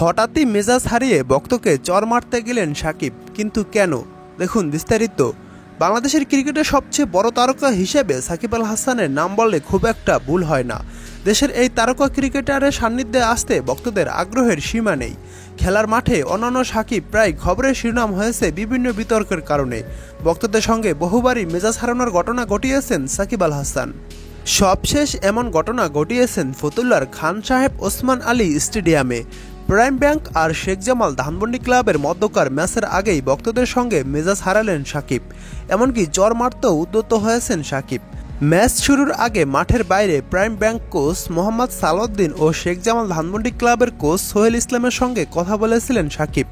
হঠাৎই মেজাজ হারিয়ে ভক্তকে চর মারতে গেলেন সাকিব, কিন্তু কেন? দেখুন বিস্তারিত। বাংলাদেশের ক্রিকেটের সবচেয়ে বড় তারকা হিসেবে সাকিব আল হাসানের নাম বললে খুব একটা ভুল হয় না। দেশের এই তারকা ক্রিকেটারের সান্নিধ্যে আসতে ভক্তদের আগ্রহের সীমা নেই। খেলার মাঠে অন্যান্য সাকিব প্রায় খবরের শিরোনাম হয়েছে বিভিন্ন বিতর্কের কারণে। ভক্তদের সঙ্গে বহুবারই মেজাজ হারানোর ঘটনা ঘটিয়েছেন সাকিব আল হাসান। সবশেষ এমন ঘটনা ঘটিয়েছেন ফতুল্লার খান সাহেব ওসমান আলী স্টেডিয়ামে। প্রাইম ব্যাংক আর শেখ জামাল ধানমন্ডি ক্লাবের মধ্যকার ম্যাচের আগেই ভক্তদের সঙ্গে মেজাজ হারালেন সাকিব, এমনকি চর মারতেও উদ্যত হয়েছেন সাকিব। ম্যাচ শুরুর আগে মাঠের বাইরে prime bank coach Mohammad Salauddin ও শেখ জামাল ধানমন্ডি ক্লাবের কোচ সোহেল ইসলামের সঙ্গে কথা বলেছিলেন সাকিব।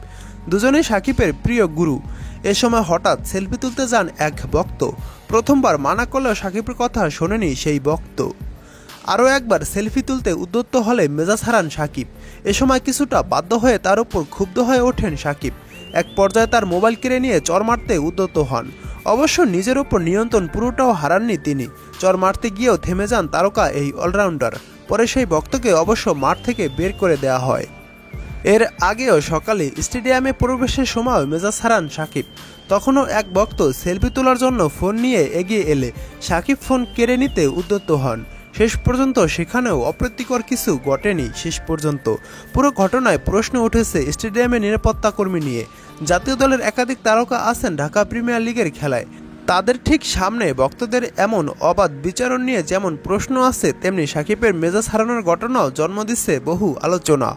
দুজনেই সাকিবের প্রিয় গুরু। এ সময় হঠাৎ সেলফি তুলতে যান এক ভক্ত। প্রথমবার মানা করলেও সাকিবের কথা শোনেনি সেই ভক্ত। আরও একবার সেলফি তুলতে উদ্যত হলে মেজাজ হারান সাকিব। এ সময় কিছুটা বাধ্য হয়ে তার উপর ক্ষুব্ধ হয়ে ওঠেন সাকিব। এক পর্যায়ে তার মোবাইল কেড়ে নিয়ে চর মারতে উদ্যত হন। অবশ্য নিজের ওপর নিয়ন্ত্রণ পুরোটাও হারাননি তিনি। চর মারতে গিয়েও থেমে যান তারকা এই অলরাউন্ডার। পরে সেই ভক্তকে অবশ্য মাঠ থেকে বের করে দেওয়া হয়। এর আগেও সকালে স্টেডিয়ামে প্রবেশের সময় মেজাজ হারান সাকিব। তখনও এক ভক্ত সেলফি তোলার জন্য ফোন নিয়ে এগিয়ে এলে সাকিব ফোন কেড়ে নিতে উদ্যত হন। শেষ পর্যন্ত সেখানেও অপ্রীতিকর কিছু ঘটেনি। শেষ পর্যন্ত পুরো ঘটনায় প্রশ্ন উঠেছে স্টেডিয়ামের নিরাপত্তা কর্মী নিয়ে। জাতীয় দলের একাধিক তারকা আছেন ঢাকা প্রিমিয়ার লিগের খেলায়। তাদের ঠিক সামনে ভক্তদের এমন অবাধ বিচারণ নিয়ে যেমন প্রশ্ন আছে, তেমনি সাকিবের মেজাজ হারানোর ঘটনাও জন্ম দিচ্ছে বহু আলোচনা।